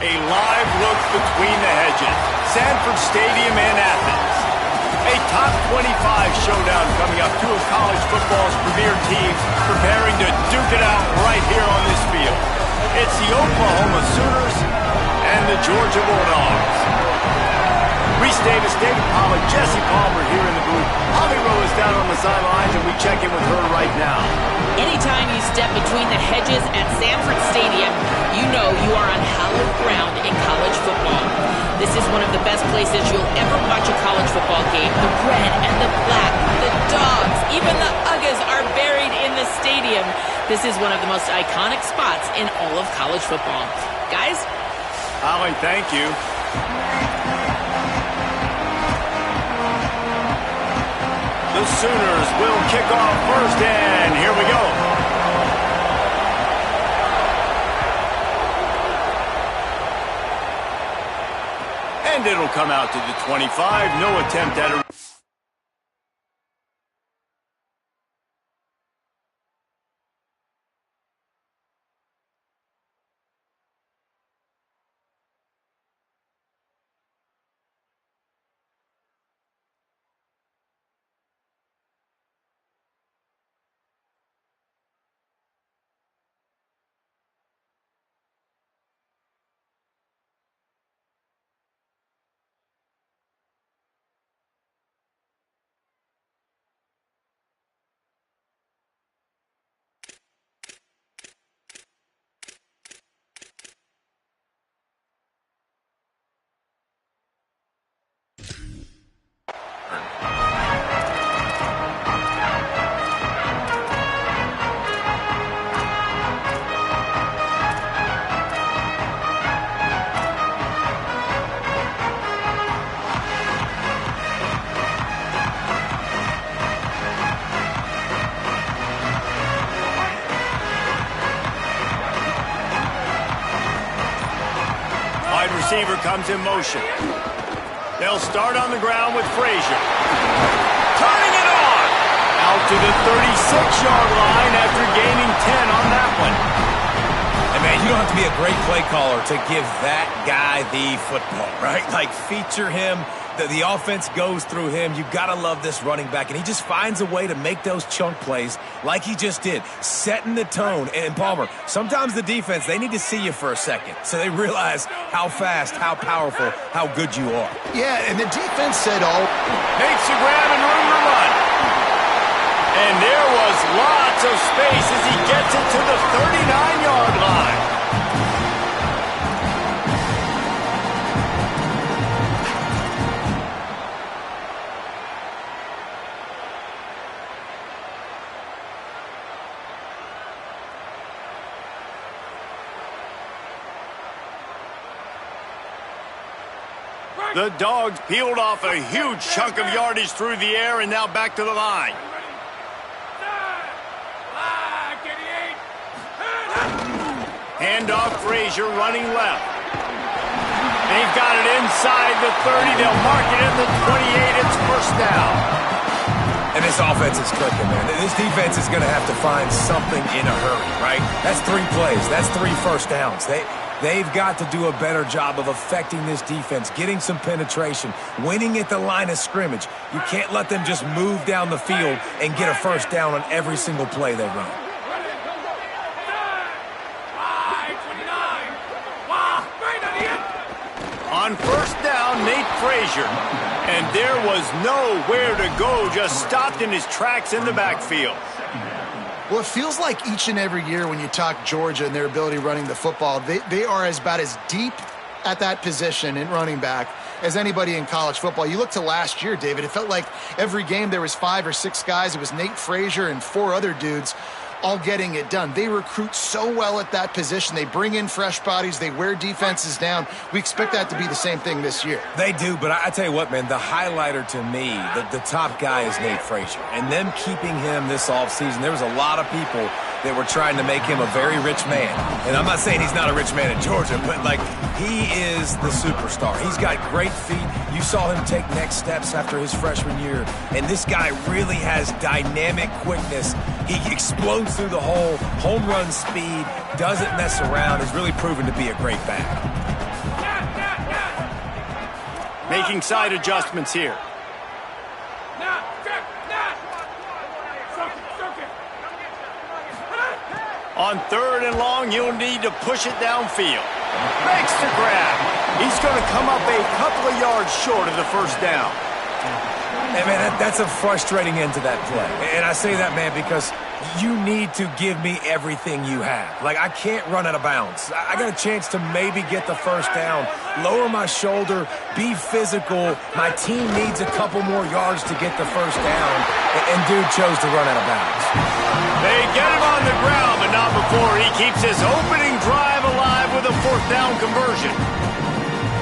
A live look between the hedges. Sanford Stadium in Athens. A top 25 showdown coming up. Two of college football's premier teams preparing to duke it out right here on this field. It's the Oklahoma Sooners and the Georgia Bulldogs. Reese Davis, David Pollack, Jesse Palmer here in the booth. Holly Rowe is down on the sidelines, and we check in with her right now. Anytime you step between the hedges at Sanford Stadium, you know you are on hallowed ground in college football. This is one of the best places you'll ever watch a college football game. The red and the black, the dogs, even the Uggas are buried in the stadium. This is one of the most iconic spots in all of college football. Guys? Holly, thank you. The Sooners will kick off first, and here we go. And it'll come out to the 25. No attempt at a... Receiver comes in motion. They'll start on the ground with Frazier. Turning it on! Out to the 36-yard line after gaining 10 on that one. And man, you don't have to be a great play caller to give that guy the football, right? Like, feature him. The offense goes through him. You've got to love this running back. And he just finds a way to make those chunk plays like he just did, setting the tone. And Palmer, sometimes the defense, they need to see you for a second so they realize how fast, how powerful, how good you are. Yeah, and the defense said, oh. Makes a grab and room to run. And there was lots of space as he gets it to the 39-yard line. The Dogs peeled off a huge chunk of yardage through the air and now back to the line. Handoff Frazier running left. They've got it inside the 30. They'll mark it at the 28. It's first down. And this offense is clicking, man. This defense is going to have to find something in a hurry, right? That's 3 plays. That's 3 first downs. They've got to do a better job of affecting this defense, getting some penetration, winning at the line of scrimmage. You can't let them just move down the field and get a first down on every single play they run. On first down, Nate Frazier. And there was nowhere to go, just stopped in his tracks in the backfield. Well, it feels like each and every year when you talk Georgia and their ability running the football, they are about as deep at that position in running back as anybody in college football. You look to last year, David, it felt like every game there was 5 or 6 guys. It was Nate Frazier and 4 other dudes all getting it done. They recruit so well at that position. They bring in fresh bodies. They wear defenses down. We expect that to be the same thing this year. They do, but I tell you what, man, the highlighter to me, the top guy is Nate Frazier. And them keeping him this offseason, there was a lot of people that were trying to make him a very rich man. And I'm not saying he's not a rich man in Georgia, but, like, he is the superstar. He's got great feet. You saw him take next steps after his freshman year. And this guy really has dynamic quickness. He explodes through the hole, home run speed, doesn't mess around, is really proven to be a great back. Making side adjustments here. On 3rd and long, you'll need to push it downfield. Makes the grab. He's going to come up a couple of yards short of the first down. Hey, man, that's a frustrating end to that play. And I say that, man, because you need to give me everything you have. Like, I can't run out of bounds. I got a chance to maybe get the first down, lower my shoulder, be physical. My team needs a couple more yards to get the first down, and dude chose to run out of bounds. They get him on the ground, but not before he keeps his opening drive alive with a 4th down conversion.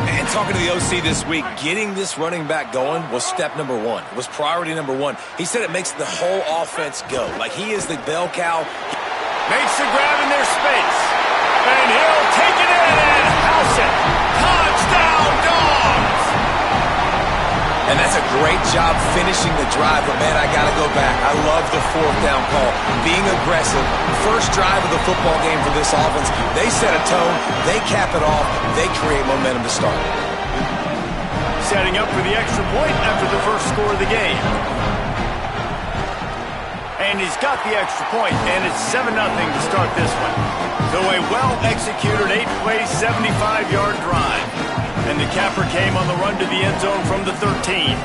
And talking to the OC this week, getting this running back going was step number 1. It was priority number 1. He said it makes the whole offense go. Like, he is the bell cow. Makes the grab in their space. And he'll take it in and house it. Touchdown, Dogs! And that's a great job finishing the drive, but, man, I got to go back. I love the 4th down call. Being aggressive, first drive of the football game for this offense. They set a tone, they cap it off, they create momentum to start. Setting up for the extra point after the first score of the game. And he's got the extra point, and it's 7-0 to start this one. So a well-executed 8-play, 75-yard drive. And the capper came on the run to the end zone from the 13.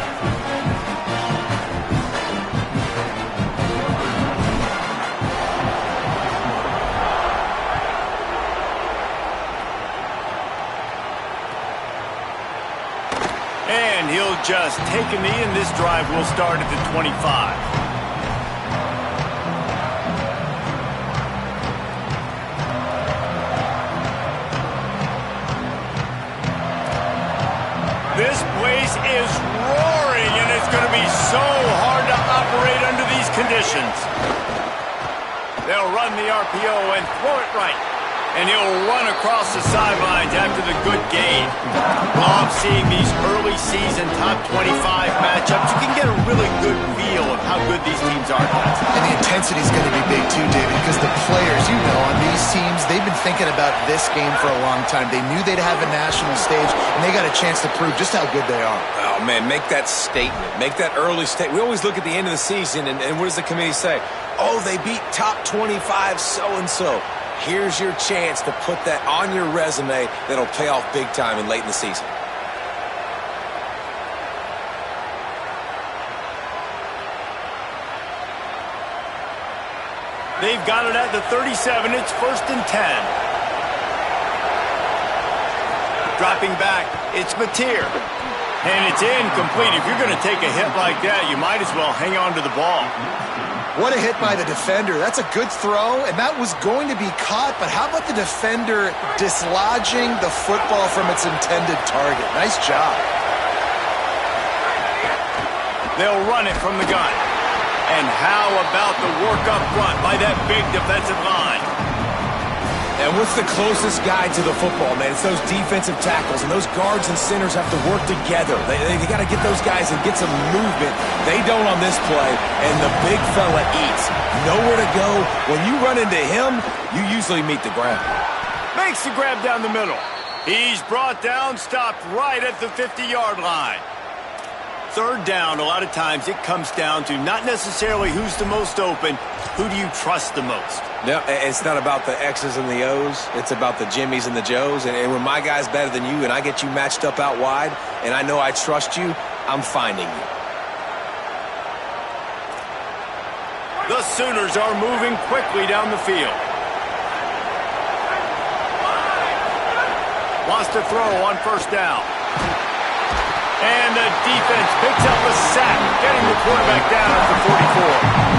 And he'll just take a knee, and this drive will start at the 25. This place is roaring, and it's going to be so hard to operate under these conditions. They'll run the RPO and throw it right. And he'll run across the sidelines after the good gain. Love seeing these early season top 25 matchups. You can get a really good feel of how good these teams are, guys. And the intensity is going to be big too, David, because the players, you know, on these teams, they've been thinking about this game for a long time. They knew they'd have a national stage, and they got a chance to prove just how good they are. Oh, man, make that statement. Make that early statement. We always look at the end of the season, and what does the committee say? Oh, they beat top 25 so-and-so. Here's your chance to put that on your resume that'll pay off big time and late in the season. They've got it at the 37. It's 1st and 10. Dropping back, it's Mateer. And it's incomplete. If you're going to take a hit like that, you might as well hang on to the ball. What a hit by the defender. That's a good throw, and that was going to be caught, but how about the defender dislodging the football from its intended target? Nice job. They'll run it from the gun. And how about the work up front by that big defensive line? And what's the closest guy to the football, man? It's those defensive tackles, and those guards and centers have to work together. They got to get those guys and get some movement. They don't on this play, and the big fella eats. Nowhere to go. When you run into him, you usually meet the ground. Makes the grab down the middle. He's brought down, stopped right at the 50-yard line. 3rd down, a lot of times it comes down to not necessarily who's the most open, who do you trust the most? No, it's not about the X's and the O's. It's about the Jimmys and the Joes. And when my guy's better than you and I get you matched up out wide and I know I trust you, I'm finding you. The Sooners are moving quickly down the field. Wants to throw on 1st down. And the defense picks up a sack, getting the quarterback down at the 44.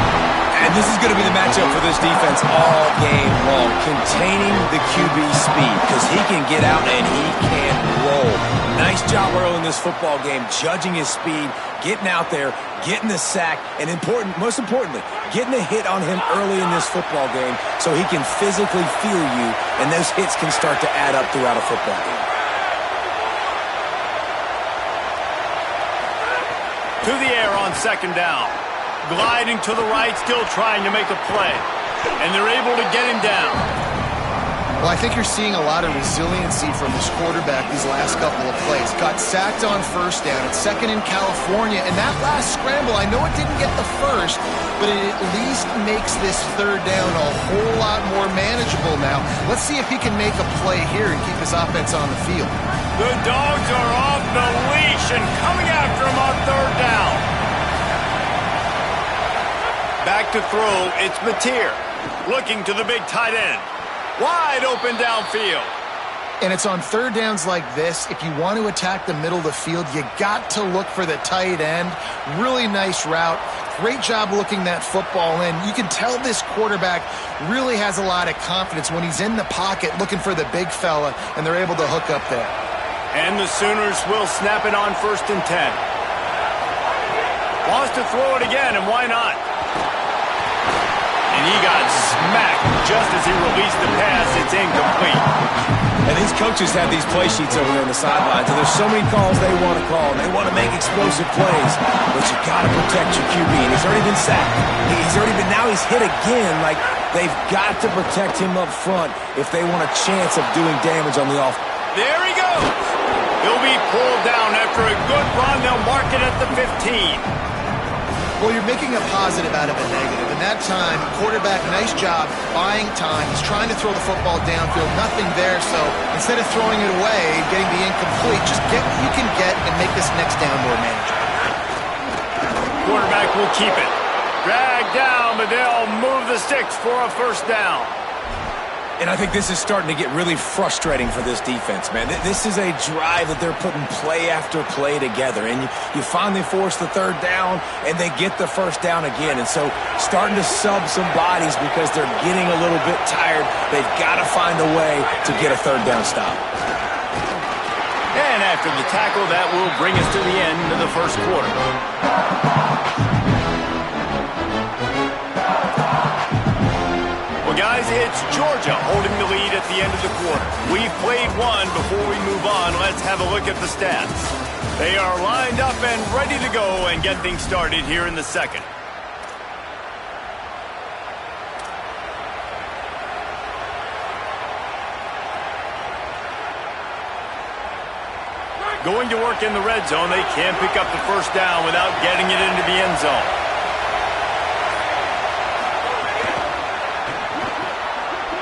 And this is going to be the matchup for this defense all game long, containing the QB speed, because he can get out and he can roll. Nice job early in this football game, judging his speed, getting out there, getting the sack, and most importantly, getting a hit on him early in this football game so he can physically feel you, and those hits can start to add up throughout a football game. To the air on 2nd down. Gliding to the right, still trying to make a play. And they're able to get him down. Well, I think you're seeing a lot of resiliency from this quarterback these last couple of plays. Got sacked on first down. It's second in California. And that last scramble, I know it didn't get the first, but it at least makes this third down a whole lot more manageable now. Let's see if he can make a play here and keep his offense on the field. The Dogs are off the leash and coming after him on third down. Back to throw, it's Mateer. Looking to the big tight end. Wide open downfield. And it's on third downs like this. If you want to attack the middle of the field, you got to look for the tight end. Really nice route. Great job looking that football in. You can tell this quarterback really has a lot of confidence when he's in the pocket looking for the big fella, and they're able to hook up there. And the Sooners will snap it on 1st and 10. Wants to throw it again, and why not? And he got smacked just as he released the pass. It's incomplete. And these coaches have these play sheets over there on the sidelines, and there's so many calls they want to call, and they want to make explosive plays, but you got to protect your QB, and he's already been sacked. Now he's hit again. Like, they've got to protect him up front if they want a chance of doing damage on the offense. There he goes. He'll be pulled down after a good run. They'll mark it at the 15. Well, you're making a positive out of a negative. And that time, quarterback, nice job buying time. He's trying to throw the football downfield. Nothing there, so instead of throwing it away, getting the incomplete, just get what you can get and make this next down more manageable. Quarterback will keep it. Dragged down, but they'll move the sticks for a first down. And I think this is starting to get really frustrating for this defense, man. This is a drive that they're putting play after play together. And you finally force the third down, and they get the first down again. And so starting to sub some bodies because they're getting a little bit tired. They've got to find a way to get a third down stop. And after the tackle, that will bring us to the end of the first quarter. Guys, it's Georgia holding the lead at the end of the quarter. We've played one. Before we move on, let's have a look at the stats. They are lined up and ready to go and get things started here in the second. Going to work in the red zone. They can't pick up the first down without getting it into the end zone.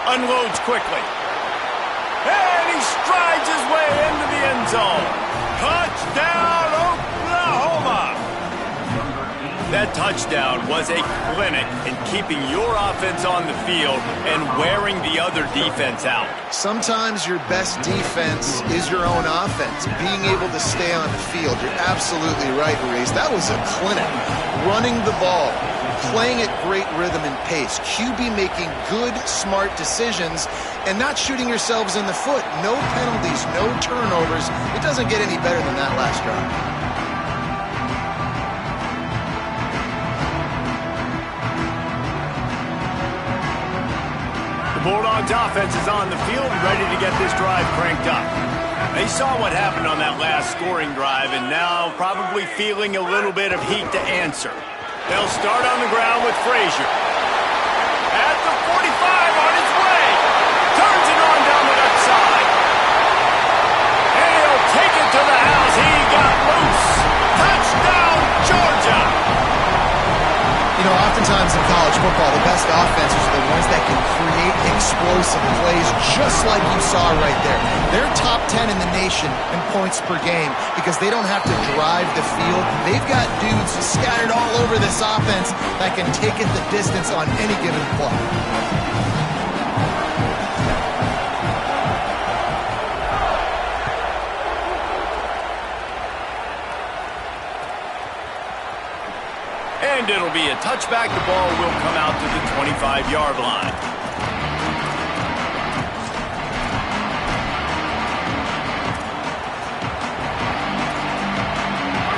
Unloads quickly. And he strides his way into the end zone. Touchdown, Oklahoma! That touchdown was a clinic in keeping your offense on the field and wearing the other defense out. Sometimes your best defense is your own offense, being able to stay on the field. You're absolutely right, Reese. That was a clinic. Running the ball, playing at great rhythm and pace. QB making good, smart decisions and not shooting yourselves in the foot. No penalties, no turnovers. It doesn't get any better than that last drive. Bulldogs offense is on the field, ready to get this drive cranked up. They saw what happened on that last scoring drive and now probably feeling a little bit of heat to answer. They'll start on the ground with Frazier. At the 45 on his way. Turns it on down the left side. And he'll take it to the house. He got loose. Touchdown, Georgia. You know, oftentimes in college football, the best offenses are the ones that can create explosive plays just like you saw right there. They're top 10 in the nation in points per game because they don't have to drive the field. They've got dudes scattered all over this offense that can take it the distance on any given play. And it'll be a touchback. The ball will come out to the 25-yard line.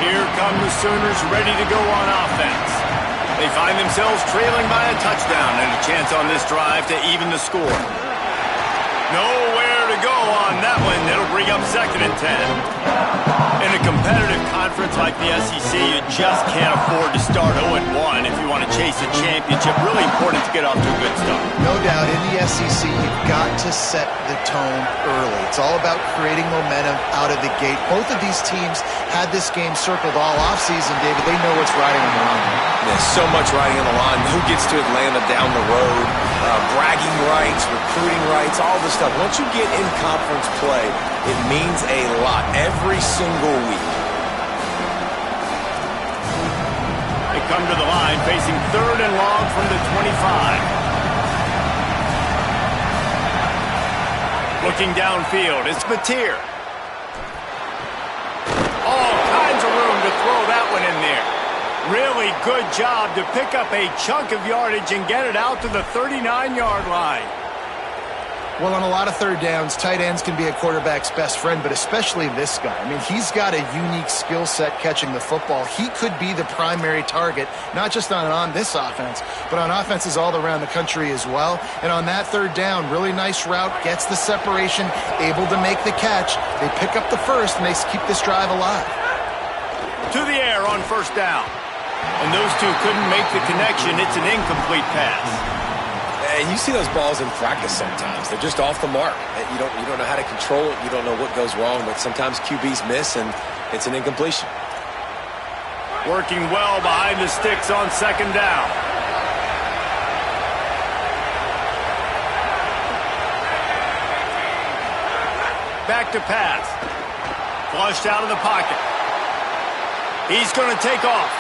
Here come the Sooners ready to go on offense. They find themselves trailing by a touchdown and a chance on this drive to even the score. Nowhere to go on that one. It'll bring up 2nd and 10. In a competitive conference like the SEC, you just can't afford to start 0-1 if you want to chase a championship. Really important to get off to a good start. No doubt. In the SEC, you've got to set the tone early. It's all about creating momentum out of the gate. Both of these teams had this game circled all offseason, David. They know what's riding on the line. There's so much riding on the line. Who gets to Atlanta down the road? Bragging rights, recruiting rights, all this stuff. Once you get in conference play, it means a lot every single week. They come to the line facing 3rd and long from the 25. Looking downfield, it's Mateer. All kinds of room to throw that one in there. Really good job to pick up a chunk of yardage and get it out to the 39-yard line. Well, on a lot of 3rd downs, tight ends can be a quarterback's best friend, but especially this guy. I mean, he's got a unique skill set catching the football. He could be the primary target, not just on this offense, but on offenses all around the country as well. And on that 3rd down, really nice route, gets the separation, able to make the catch. They pick up the first, and they keep this drive alive. To the air on 1st down. And those two couldn't make the connection. It's an incomplete pass. And you see those balls in practice sometimes. They're just off the mark. You don't know how to control it. You don't know what goes wrong, but sometimes QBs miss, and it's an incompletion. Working well behind the sticks on 2nd down. Back to pass. Flushed out of the pocket. He's going to take off.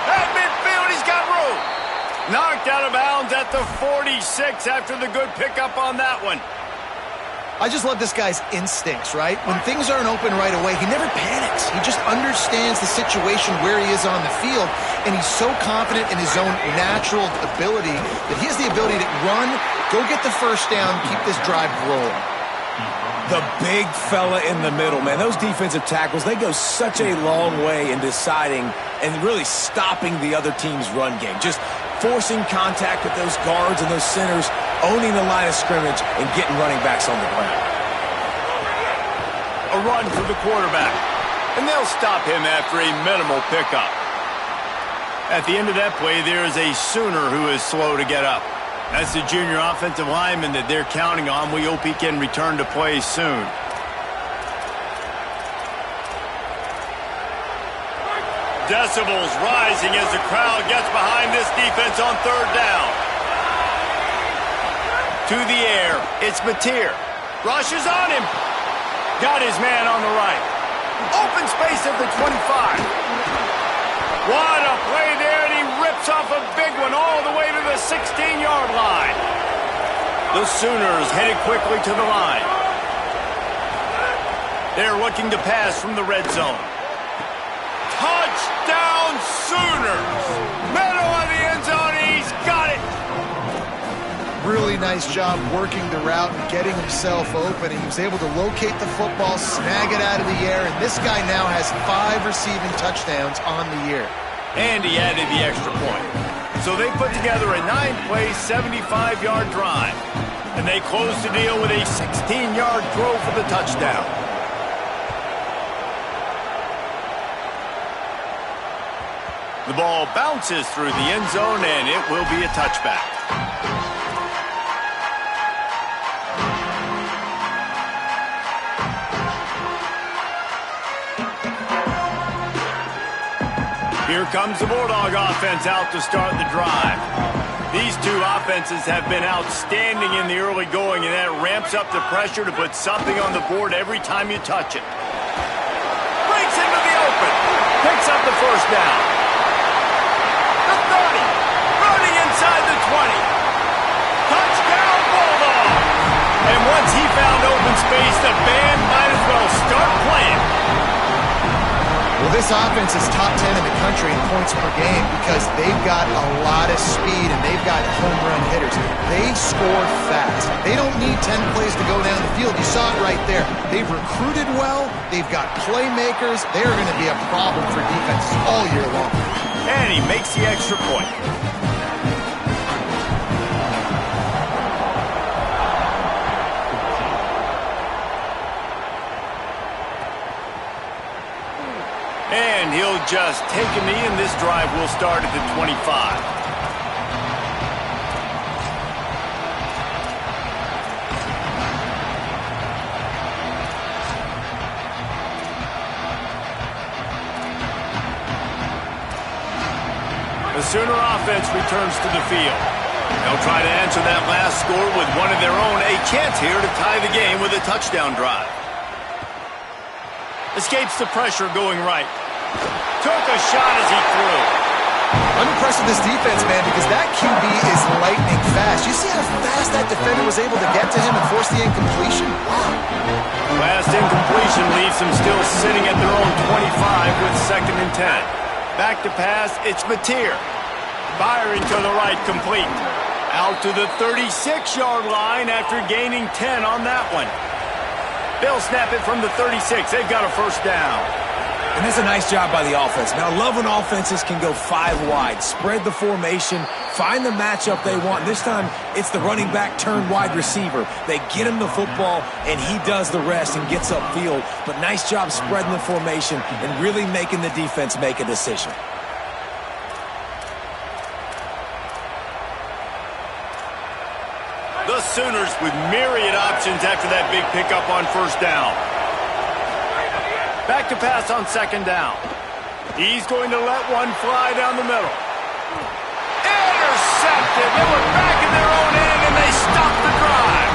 At midfield, he's got room. Knocked out of bounds at the 46 after the good pickup on that one. I just love this guy's instincts, right? When things aren't open right away, he never panics. He just understands the situation where he is on the field, and he's so confident in his own natural ability that he has the ability to run, go get the 1st down, keep this drive rolling. The big fella in the middle, man. Those defensive tackles, they go such a long way in deciding and really stopping the other team's run game. Just forcing contact with those guards and those centers, owning the line of scrimmage, and getting running backs on the ground. A run for the quarterback. And they'll stop him after a minimal pickup. At the end of that play, there is a Sooner who is slow to get up. That's the junior offensive lineman that they're counting on. We hope he can return to play soon. Decibels rising as the crowd gets behind this defense on 3rd down. To the air, it's Mateer. Rushes on him. Got his man on the right. Open space at the 25. What a play there, and he rips off a big one all the way to the 16-yard line. The Sooners headed quickly to the line. They're looking to pass from the red zone. Touchdown Sooners! Middle of the end zone, he's got it! Really nice job working the route and getting himself open. He was able to locate the football, snag it out of the air, and this guy now has 5 receiving touchdowns on the year. And he added the extra point. So they put together a 9-play, 75-yard drive. And they close the deal with a 16-yard throw for the touchdown. The ball bounces through the end zone, and it will be a touchback. Here comes the Bulldog offense out to start the drive. These two offenses have been outstanding in the early going, and that ramps up the pressure to put something on the board every time you touch it. Breaks into the open. Picks up the 1st down. The 30. Running inside the 20. Touchdown Bulldog. And once he found open space, the band might as well start playing. Well, this offense is top 10 in the country in points per game because they've got a lot of speed and they've got home run hitters. They score fast. They don't need 10 plays to go down the field. You saw it right there. They've recruited well. They've got playmakers. They're going to be a problem for defenses all year long. And he makes the extra point. And he'll just take a knee, and this drive will start at the 25. The Sooner offense returns to the field. They'll try to answer that last score with one of their own. A chance here to tie the game with a touchdown drive. Escapes the pressure going right. Took a shot as he threw. I'm impressed with this defense, man, because that QB is lightning fast. You see how fast that defender was able to get to him and force the incompletion? Wow. Last incompletion leaves them still sitting at their own 25 with 2nd and 10. Back to pass, it's Mateer. Firing to the right, complete. Out to the 36-yard line after gaining 10 on that one. They'll snap it from the 36. They've got a first down. And that's a nice job by the offense. Man, I love when offenses can go 5 wide, spread the formation, find the matchup they want. This time, it's the running back turned wide receiver. They get him the football, and he does the rest and gets upfield. But nice job spreading the formation and really making the defense make a decision. The Sooners with myriad options after that big pickup on first down. Back to pass on 2nd down. He's going to let one fly down the middle. Intercepted. They were back in their own end, and they stopped the drive.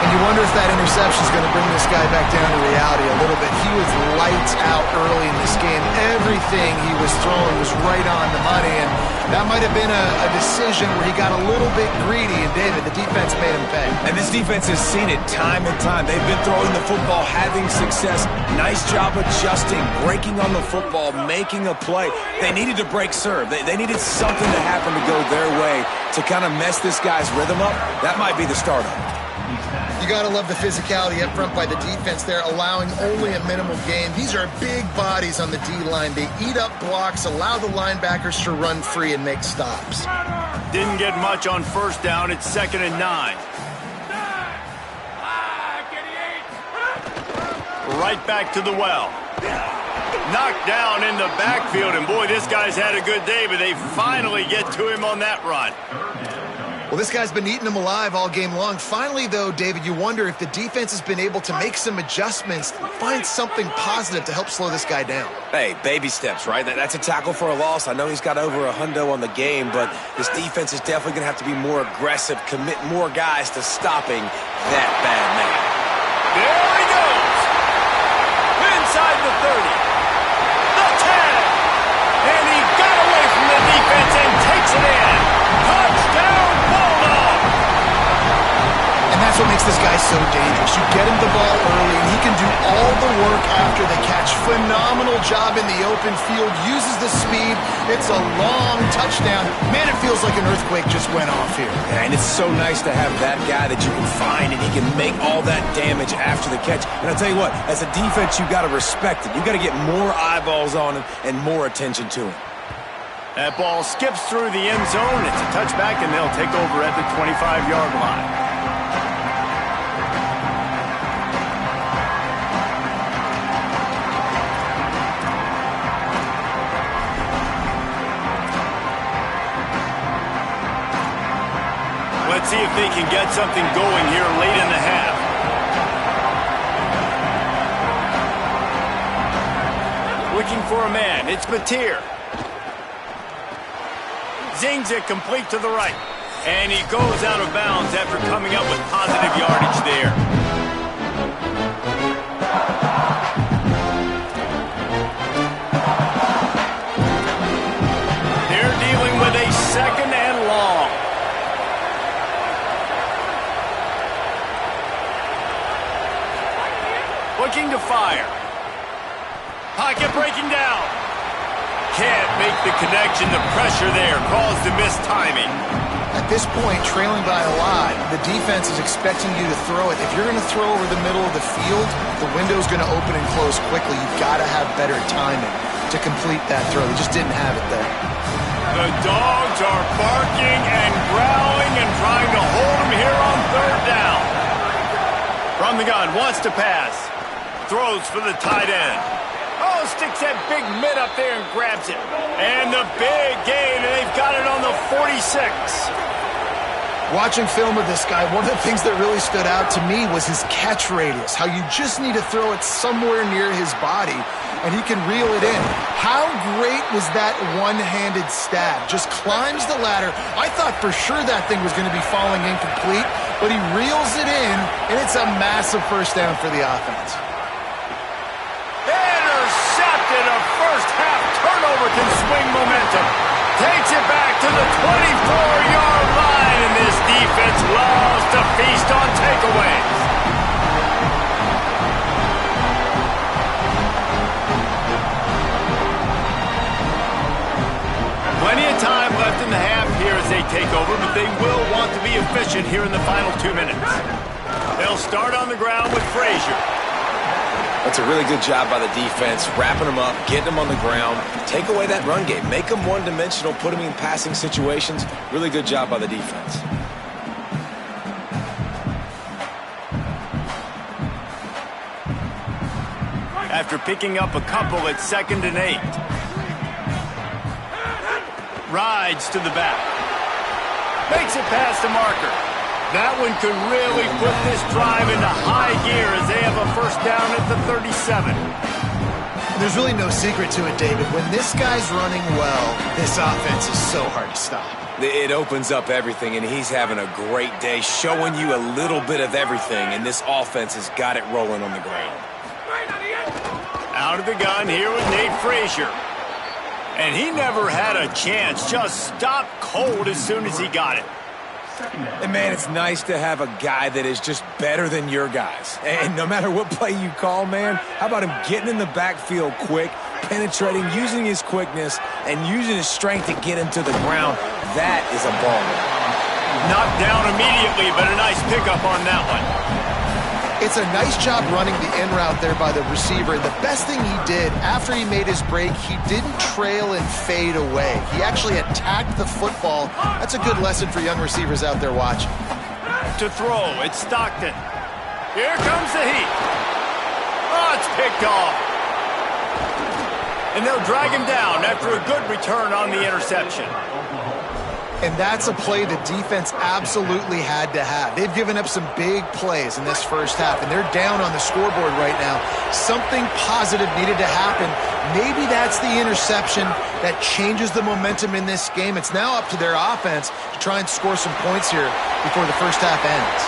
And you wonder if that interception is going to bring this guy back down to reality a little bit. He was lights out early in this game. Everything he was throwing was right on the money, and that might have been a decision where he got a little bit greedy, and David, the defense made him pay. And this defense has seen it time and time. They've been throwing the football, having success. Nice job adjusting, breaking on the football, making a play. They needed to break serve. They needed something to happen to go their way to kind of mess this guy's rhythm up. That might be the start of it. You got to love the physicality up front by the defense there, allowing only a minimal gain. These are big bodies on the D-line. They eat up blocks, allow the linebackers to run free and make stops. Didn't get much on first down. It's 2nd and 9. Right back to the well. Knocked down in the backfield, and boy, this guy's had a good day, but they finally get to him on that run. Well, this guy's been eating them alive all game long. Finally, though, David, you wonder if the defense has been able to make some adjustments, find something positive to help slow this guy down. Hey, baby steps, right? That's a tackle for a loss. I know he's got over $100 on the game, but this defense is definitely going to have to be more aggressive, commit more guys to stopping that bad man. There he goes. Inside the 30. The 10. And he got away from the defense and takes it in. Touchdown, Bulldog! And that's what makes this guy so dangerous. You get him the ball early, and he can do all the work after the catch. Phenomenal job in the open field, uses the speed. It's a long touchdown. Man, it feels like an earthquake just went off here. And it's so nice to have that guy that you can find, and he can make all that damage after the catch. And I'll tell you what, as a defense, you've got to respect it. You've got to get more eyeballs on him and more attention to him. That ball skips through the end zone. It's a touchback, and they'll take over at the 25-yard line. Let's see if they can get something going here late in the half. Looking for a man. It's Mateer. Zings it complete to the right. And he goes out of bounds after coming up with positive yardage there. They're dealing with a 2nd and long. Looking to fire. Pocket breaking down. Can't make the connection. The pressure there caused the missed timing. At this point, trailing by a lot, the defense is expecting you to throw it. If you're going to throw over the middle of the field, the window's going to open and close quickly. You've got to have better timing to complete that throw. They just didn't have it there. The dogs are barking and growling and trying to hold him here on 3rd down. From the gun, wants to pass. Throws for the tight end. Oh, sticks that big mid up there and grabs it. And the big gain, and they've got it on the 46. Watching film of this guy, one of the things that really stood out to me was his catch radius, how you just need to throw it somewhere near his body, and he can reel it in. How great was that one-handed stab? Just climbs the ladder. I thought for sure that thing was going to be falling incomplete, but he reels it in, and it's a massive first down for the offense. Intercepted. A first-half turnover can swing momentum. Takes it back to the 24-yard line, and this defense loves to feast on takeaways. Plenty of time left in the half here as they take over, but they will want to be efficient here in the final 2 minutes. They'll start on the ground with Frazier. That's a really good job by the defense, wrapping them up, getting them on the ground, take away that run game, make them one-dimensional, put them in passing situations. Really good job by the defense. After picking up a couple at 2nd and 8. Rides to the back. Makes it past the marker. That one could really put this drive into high gear as they have a first down at the 37. There's really no secret to it, David. When this guy's running well, this offense is so hard to stop. It opens up everything, and he's having a great day, showing you a little bit of everything, and this offense has got it rolling on the ground. Out of the gun here with Nate Frazier. And he never had a chance, just stopped cold as soon as he got it. And, man, it's nice to have a guy that is just better than your guys. And no matter what play you call, man, how about him getting in the backfield quick, penetrating, using his quickness, and using his strength to get him to the ground? That is a ball. Knocked down immediately, but a nice pickup on that one. It's a nice job running the in route there by the receiver. The best thing he did after he made his break, he didn't trail and fade away. He actually attacked the football. That's a good lesson for young receivers out there watching. To throw, it's Stockton. Here comes the heat. Oh, it's picked off. And they'll drag him down after a good return on the interception. And that's a play the defense absolutely had to have. They've given up some big plays in this first half, and they're down on the scoreboard right now. Something positive needed to happen. Maybe that's the interception that changes the momentum in this game. It's now up to their offense to try and score some points here before the first half ends.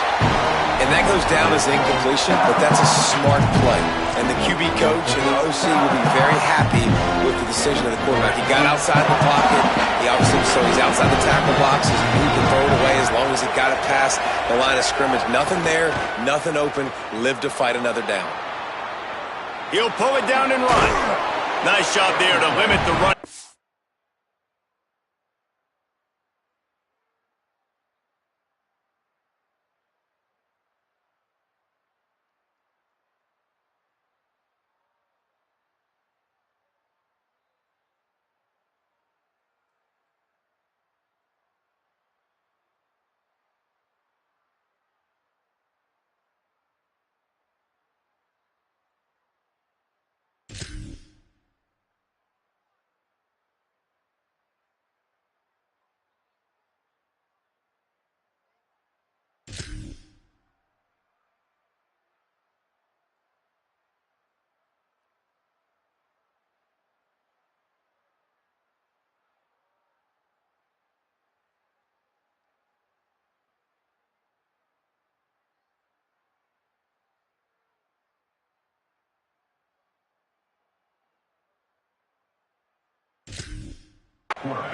And that goes down as incompletion, but that's a smart play. And the QB coach and the OC will be very happy with the decision of the quarterback. He got outside the pocket. So he's outside the tackle box. He can throw it away as long as he got it past the line of scrimmage. Nothing there, nothing open. Live to fight another down. He'll pull it down and run. Nice job there to limit the run.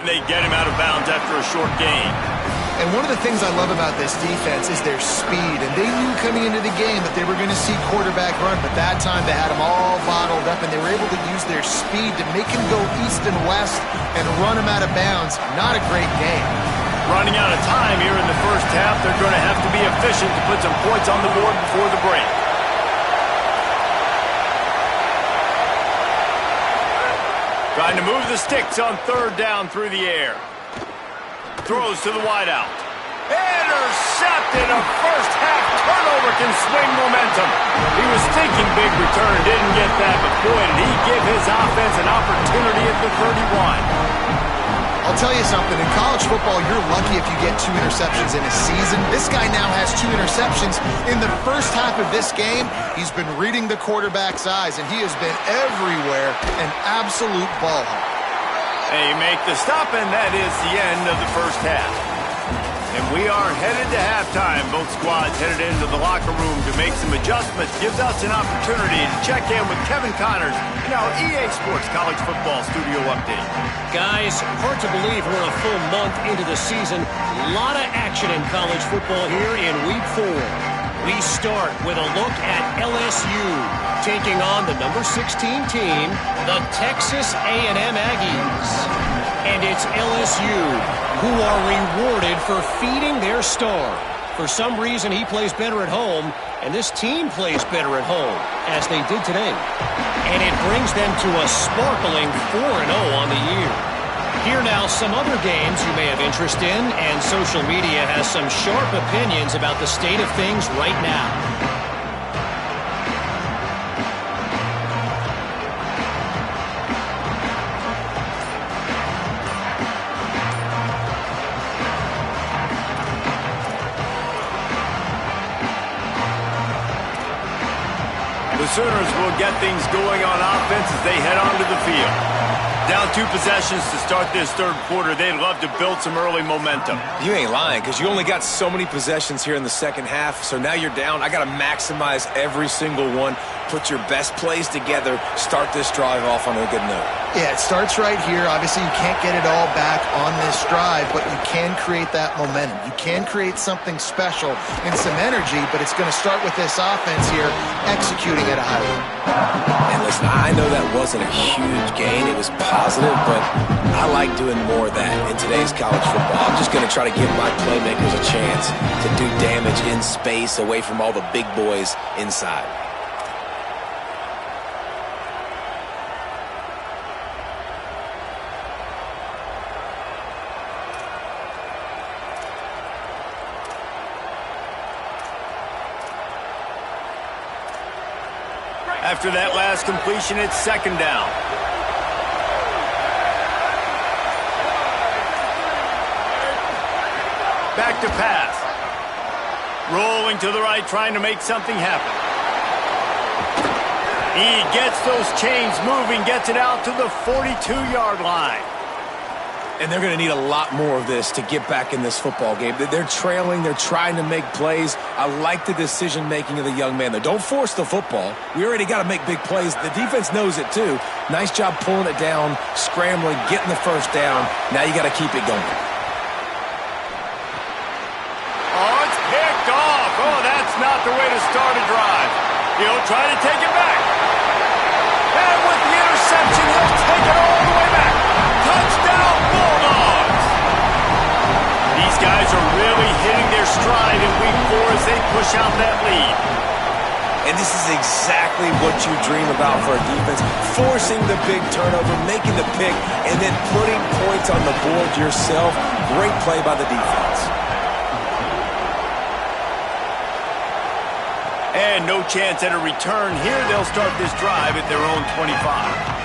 They get him out of bounds after a short gain. And one of the things I love about this defense is their speed. And they knew coming into the game that they were going to see quarterback run, but that time they had them all bottled up, and they were able to use their speed to make him go east and west and run him out of bounds. Not a great game. Running out of time here in the first half, they're going to have to be efficient to put some points on the board before the break. Trying to move the sticks on third down through the air. Throws to the wideout. Intercepted. A first-half turnover can swing momentum. He was thinking big return, didn't get that, but boy, did he give his offense an opportunity at the 31. I'll tell you something. In college football, you're lucky if you get 2 interceptions in a season. This guy now has 2 interceptions in the first half of this game. He's been reading the quarterback's eyes, and he has been everywhere, an absolute ball hawk. They make the stop, and that is the end of the first half. And we are headed to halftime. Both squads headed into the locker room to make some adjustments. Gives us an opportunity to check in with Kevin Connors in our EA Sports College Football Studio Update. Guys, hard to believe we're a full month into the season. A lot of action in college football here in Week 4. We start with a look at LSU taking on the number 16 team, the Texas A&M Aggies. And it's LSU who are rewarded for feeding their star. For some reason, he plays better at home, and this team plays better at home, as they did today. And it brings them to a sparkling 4-0 on the year. Here now, some other games you may have interest in, and social media has some sharp opinions about the state of things right now. The Sooners will get things going on offense as they head onto the field. Down 2 possessions to start this third quarter. They'd love to build some early momentum. You ain't lying, because you only got so many possessions here in the second half, so now you're down. I got to maximize every single one, put your best plays together, start this drive off on a good note. Yeah, it starts right here. Obviously, you can't get it all back on this drive, but you can create that momentum. You can create something special and some energy, but it's going to start with this offense here executing at a high level. And listen, I know that wasn't a huge gain. It was positive, but I like doing more of that in today's college football. I'm just going to try to give my playmakers a chance to do damage in space away from all the big boys inside. After that last completion, it's second down. Back to pass. Rolling to the right, trying to make something happen. He gets those chains moving, gets it out to the 42-yard line. And they're going to need a lot more of this to get back in this football game. They're trailing. They're trying to make plays. I like the decision-making of the young man, though. Don't force the football. We already got to make big plays. The defense knows it, too. Nice job pulling it down, scrambling, getting the first down. Now you got to keep it going. Oh, it's picked off. Oh, that's not the way to start a drive. He'll try to take it back. And with the interception, he'll take it all the way back. Touchdown, Bulldogs! These guys are really hitting their stride in Week 4 as they push out that lead. And this is exactly what you dream about for a defense. Forcing the big turnover, making the pick, and then putting points on the board yourself. Great play by the defense. And no chance at a return here. They'll start this drive at their own 25.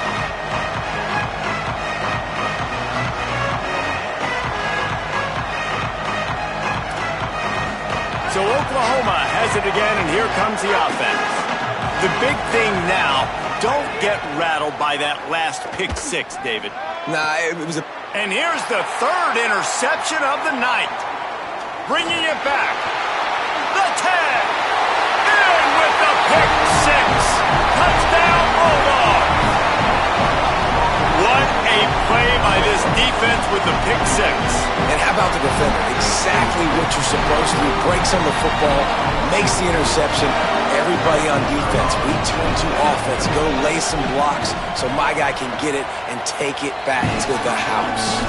So Oklahoma has it again, and here comes the offense. The big thing now, don't get rattled by that last pick six, David. Nah, it was a... And here's the third interception of the night. Bringing it back. The 10. In with the pick six. Touchdown, Bulldogs. What a play by this defense with the pick six. And how about the defender? Exactly what you're supposed to do. Breaks on the football, makes the interception. Everybody on defense, we turn to offense. Go lay some blocks so my guy can get it and take it back to the house.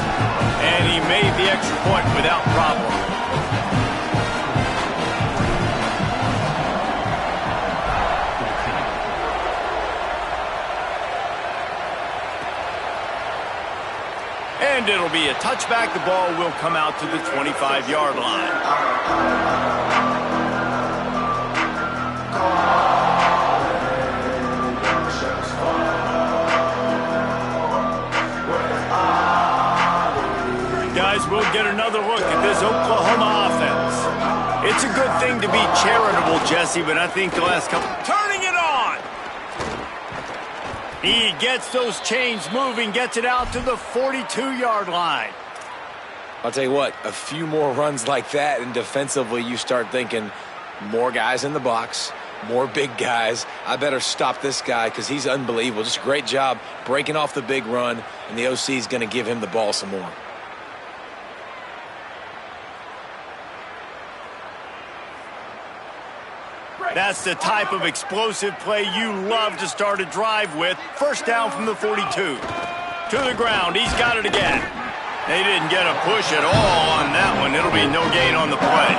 And he made the extra point without problem. And it'll be a touchback. The ball will come out to the 25-yard line. another look at this Oklahoma offense. It's a good thing to be charitable, Jesse, but I think the last couple... Turning it on! He gets those chains moving, gets it out to the 42-yard line. I'll tell you what, a few more runs like that, and defensively you start thinking more guys in the box, more big guys. I better stop this guy because he's unbelievable. Just a great job breaking off the big run, and the OC is going to give him the ball some more. That's the type of explosive play you love to start a drive with. First down from the 42. To the ground. He's got it again. They didn't get a push at all on that one. It'll be no gain on the play.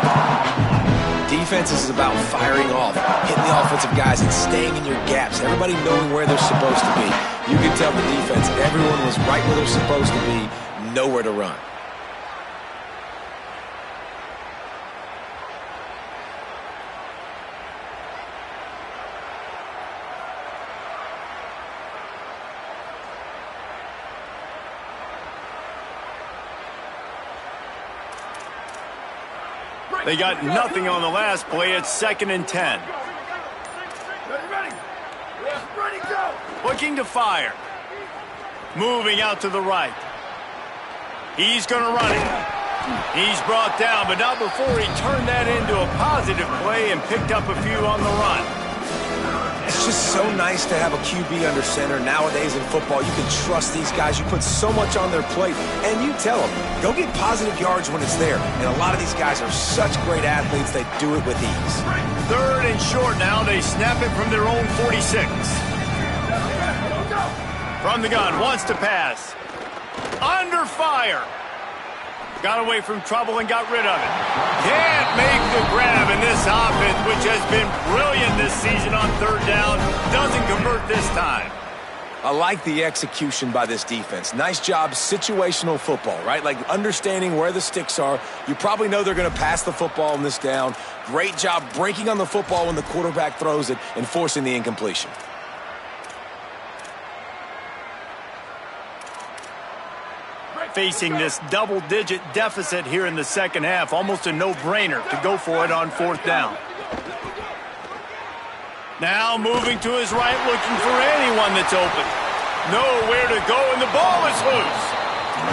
Defense is about firing off, hitting the offensive guys, and staying in your gaps. Everybody knowing where they're supposed to be. You can tell the defense, everyone was right where they're supposed to be, nowhere to run. They got nothing on the last play. It's 2nd and 10. Ready, go. Looking to fire. Moving out to the right. He's going to run it. He's brought down, but not before he turned that into a positive play and picked up a few on the run. It's just so nice to have a QB under center. Nowadays in football, you can trust these guys. You put so much on their plate, and you tell them, go get positive yards when it's there. And a lot of these guys are such great athletes, they do it with ease. 3rd and short now. They snap it from their own 46. From the gun, wants to pass. Under fire. Got away from trouble and got rid of it. Can't make the grab in this offense, which has been brilliant this season on 3rd down. Doesn't convert this time. I like the execution by this defense. Nice job, situational football, right? Like understanding where the sticks are. You probably know they're going to pass the football on this down. Great job breaking on the football when the quarterback throws it and forcing the incompletion. Facing this double-digit deficit here in the second half. Almost a no-brainer to go for it on 4th down. Now moving to his right, looking for anyone that's open. Nowhere to go, and the ball is loose.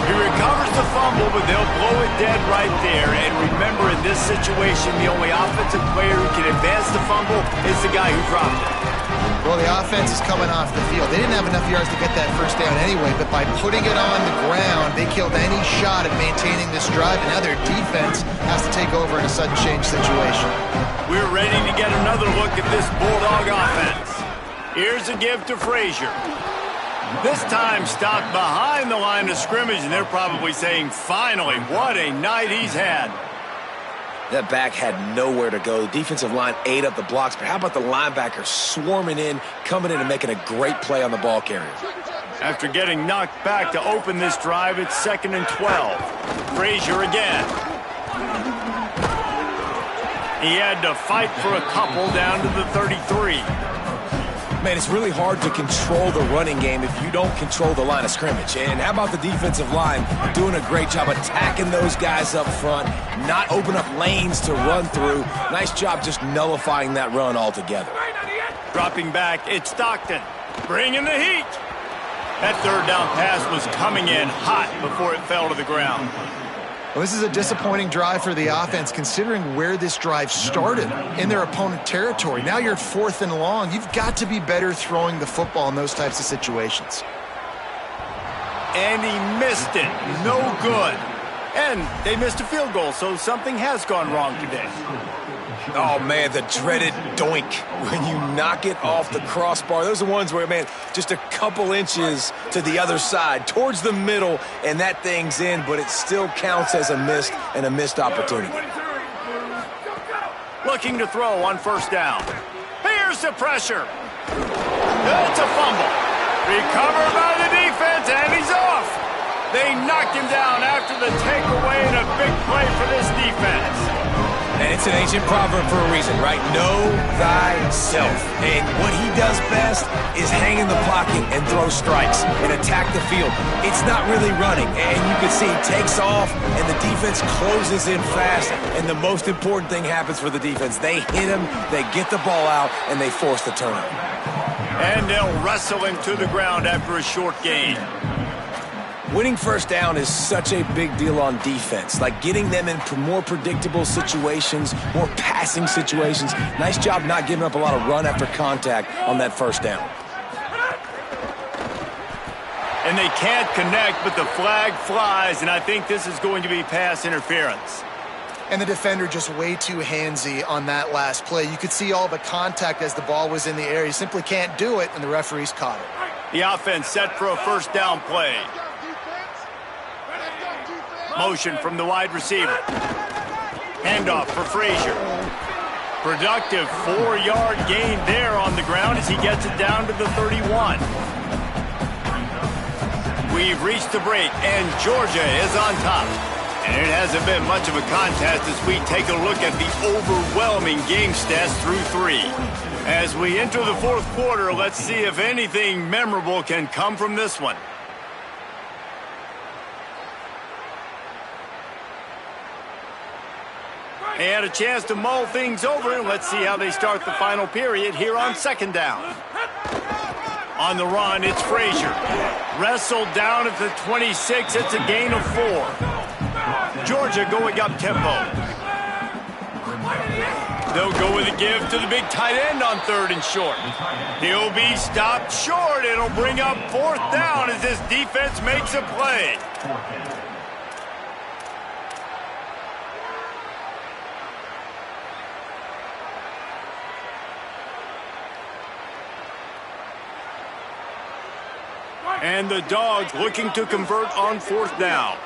He recovers the fumble, but they'll blow it dead right there. And remember, in this situation, the only offensive player who can advance the fumble is the guy who dropped it. Well, the offense is coming off the field. They didn't have enough yards to get that first down anyway, but by putting it on the ground, they killed any shot at maintaining this drive, and now their defense has to take over in a sudden change situation. We're ready to get another look at this Bulldog offense. Here's a give to Frazier. This time stopped behind the line of scrimmage, and they're probably saying, finally, what a night he's had. That back had nowhere to go. The defensive line ate up the blocks, but how about the linebacker swarming in, coming in and making a great play on the ball carrier? After getting knocked back to open this drive, it's 2nd and 12. Frazier again. He had to fight for a couple down to the 33. Man, it's really hard to control the running game if you don't control the line of scrimmage. And how about the defensive line doing a great job attacking those guys up front, not open up lanes to run through. Nice job just nullifying that run altogether. Dropping back, it's Stockton. Bringing the heat. That 3rd down pass was coming in hot before it fell to the ground. Well, this is a disappointing drive for the offense considering where this drive started in their opponent territory. Now you're at 4th and long. You've got to be better throwing the football in those types of situations. And he missed it. No good. And they missed a field goal, so something has gone wrong today. Oh, man, the dreaded doink when you knock it off the crossbar. Those are ones where, man, just a couple inches to the other side, towards the middle, and that thing's in, but it still counts as a missed opportunity. Looking to throw on 1st down. Here's the pressure. It's a fumble. Recovered by the defense, and he's off. They knocked him down after the takeaway, and a big play for this defense. And it's an ancient proverb for a reason, right? Know thyself. And what he does best is hang in the pocket and throw strikes and attack the field. It's not really running. And you can see he takes off, and the defense closes in fast. And the most important thing happens for the defense. They hit him, they get the ball out, and they force the turnover. And they'll wrestle him to the ground after a short gain. Winning first down is such a big deal on defense, like getting them in more predictable situations, more passing situations. Nice job not giving up a lot of run after contact on that first down. And they can't connect, but the flag flies, and I think this is going to be pass interference. And the defender just way too handsy on that last play. You could see all the contact as the ball was in the air. He simply can't do it, and the referees caught it. The offense set for a first down play. Motion from the wide receiver. Handoff for Frazier. Productive 4-yard gain there on the ground as he gets it down to the 31. We've reached the break, and Georgia is on top. And it hasn't been much of a contest as we take a look at the overwhelming game stats through 3. As we enter the fourth quarter, let's see if anything memorable can come from this one. They had a chance to mull things over, and let's see how they start the final period here on second down. On the run, it's Frazier. Wrestled down at the 26. It's a gain of 4. Georgia going up tempo. They'll go with a give to the big tight end on 3rd and short. He'll be stopped short. It'll bring up 4th down as this defense makes a play. And the Dogs looking to convert on 4th down.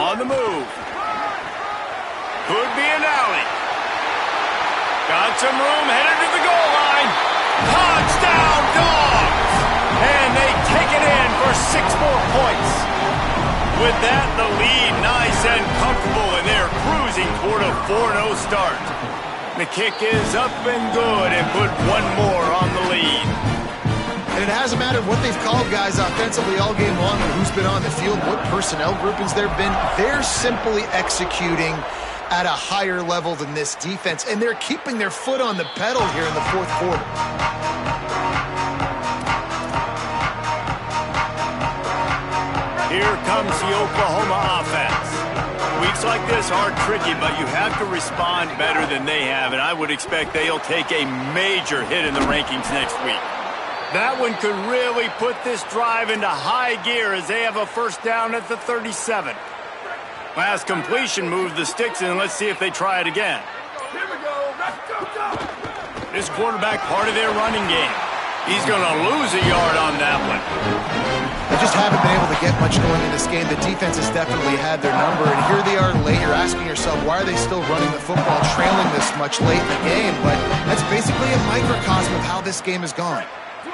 On the move. Could be an alley. Got some room, headed to the goal line. Touchdown, Dogs! And they take it in for 6 more points. With that, the lead nice and comfortable, and they're cruising toward a 4-0 start. The kick is up and good, and put 1 more on the lead. And it hasn't mattered what they've called guys offensively all game long, or who's been on the field, what personnel groupings there have been. They're simply executing at a higher level than this defense, and they're keeping their foot on the pedal here in the fourth quarter. Here comes the Oklahoma offense. Weeks like this are tricky, but you have to respond better than they have, and I would expect they'll take a major hit in the rankings next week. That one could really put this drive into high gear as they have a first down at the 37. Last completion moved the sticks in. Let's see if they try it again. Here we go. Let's go. This quarterback part of their running game. He's going to lose a yard on that one. They just haven't been able to get much going in this game. The defense has definitely had their number, and here they are late. You're asking yourself, why are they still running the football, trailing this much late in the game? But that's basically a microcosm of how this game has gone.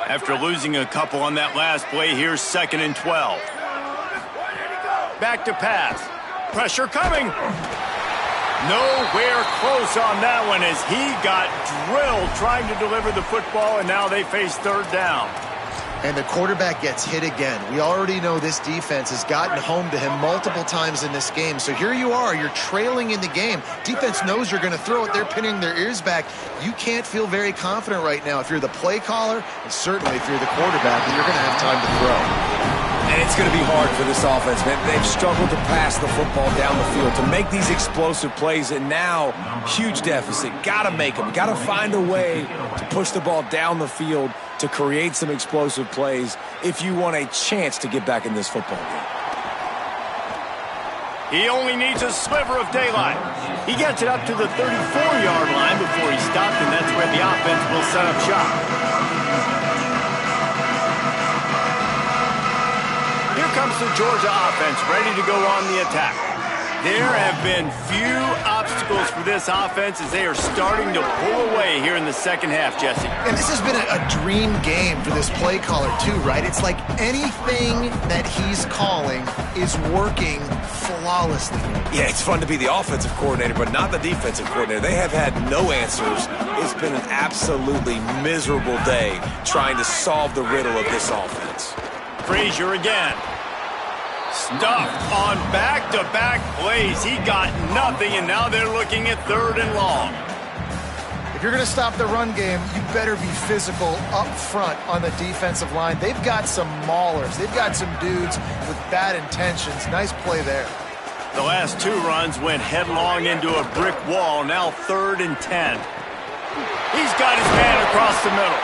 After losing a couple on that last play, here's 2nd and 12. Back to pass. Pressure coming. Nowhere close on that one as he got drilled trying to deliver the football, and now they face 3rd down. And the quarterback gets hit again. We already know this defense has gotten home to him multiple times in this game. So here you are, you're trailing in the game. Defense knows you're going to throw it. They're pinning their ears back. You can't feel very confident right now if you're the play caller, and certainly if you're the quarterback, that you're going to have time to throw. And it's going to be hard for this offense, man. They've struggled to pass the football down the field, to make these explosive plays, and now, huge deficit. Got to make them. Got to find a way to push the ball down the field to create some explosive plays if you want a chance to get back in this football game. He only needs a sliver of daylight. He gets it up to the 34-yard line before he stopped, and that's where the offense will set up shop. Here comes the Georgia offense ready to go on the attack. There have been few obstacles obstacles for this offense as they are starting to pull away here in the second half, Jesse. And this has been a dream game for this play caller too, right? It's like anything that he's calling is working flawlessly. Yeah, it's fun to be the offensive coordinator, but not the defensive coordinator. They have had no answers. It's been an absolutely miserable day trying to solve the riddle of this offense. Frazier again. Stuffed on back-to-back plays. He got nothing, and now they're looking at 3rd and long. If you're going to stop the run game, you better be physical up front on the defensive line. They've got some maulers. They've got some dudes with bad intentions. Nice play there. The last 2 runs went headlong into a brick wall. Now 3rd and 10. He's got his man across the middle.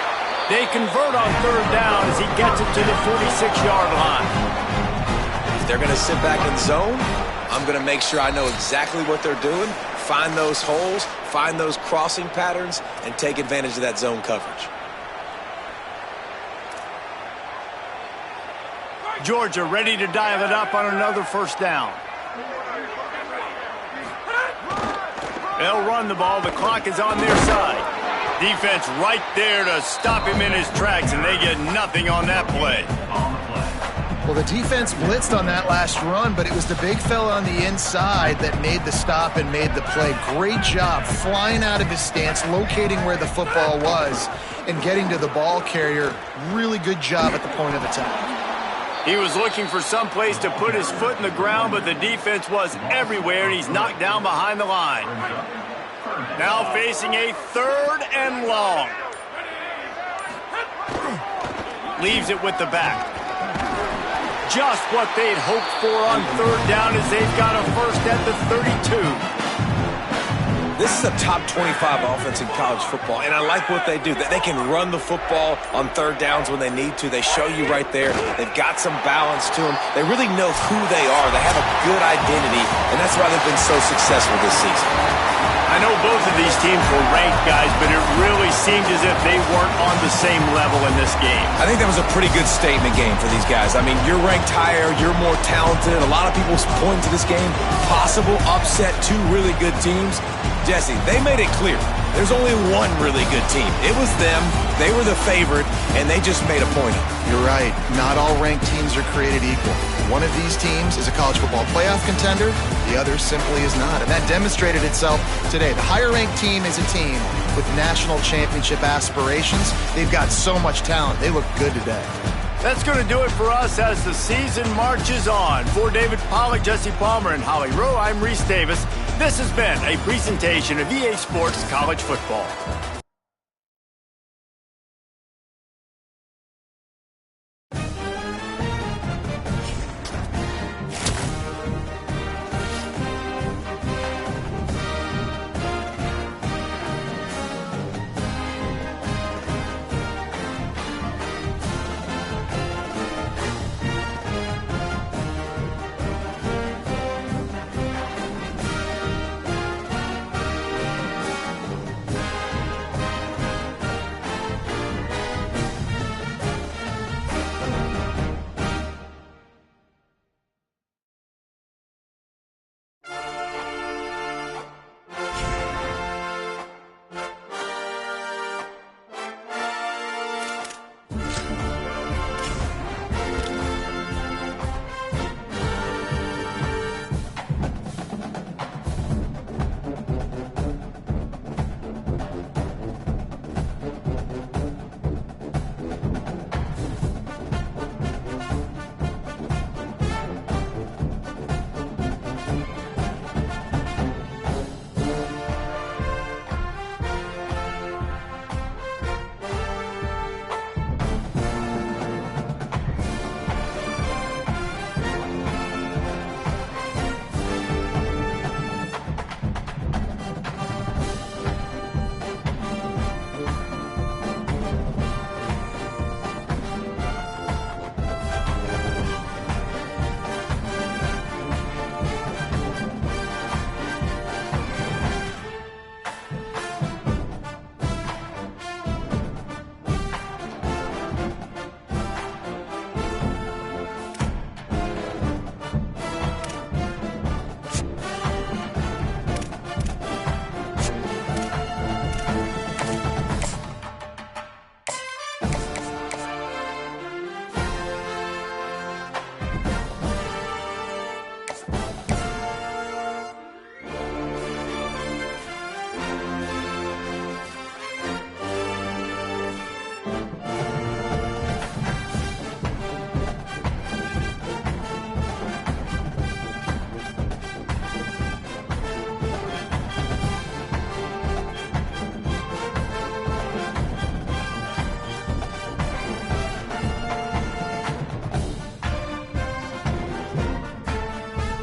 They convert on 3rd down as he gets it to the 46-yard line. If they're going to sit back in zone, I'm going to make sure I know exactly what they're doing, find those holes, find those crossing patterns, and take advantage of that zone coverage. Georgia ready to dive it up on another 1st down. They'll run the ball. The clock is on their side. Defense right there to stop him in his tracks, and they get nothing on that play. Well, the defense blitzed on that last run, but it was the big fella on the inside that made the stop and made the play. Great job flying out of his stance, locating where the football was, and getting to the ball carrier. Really good job at the point of attack. He was looking for some place to put his foot in the ground, but the defense was everywhere, and he's knocked down behind the line. Now facing a 3rd and long. Leaves it with the back. Just what they'd hoped for on 3rd down as they've got a 1st at the 32. This is a top 25 offense in college football, and I like what they do. That they can run the football on 3rd downs when they need to. They show you right there. They've got some balance to them. They really know who they are. They have a good identity, and that's why they've been so successful this season. I know both of these teams were ranked, guys, but it really seemed as if they weren't on the same level in this game. I think that was a pretty good statement game for these guys. I mean, you're ranked higher, you're more talented. A lot of people point to this game. Possible upset, 2 really good teams. Jesse, they made it clear. There's only one really good team. It was them. They were the favorite, and they just made a point of it. You're right. Not all ranked teams are created equal. One of these teams is a college football playoff contender. The other simply is not. And that demonstrated itself today. The higher-ranked team is a team with national championship aspirations. They've got so much talent. They look good today. That's going to do it for us as the season marches on. For David Pollack, Jesse Palmer, and Holly Rowe, I'm Reese Davis. This has been a presentation of EA Sports College Football.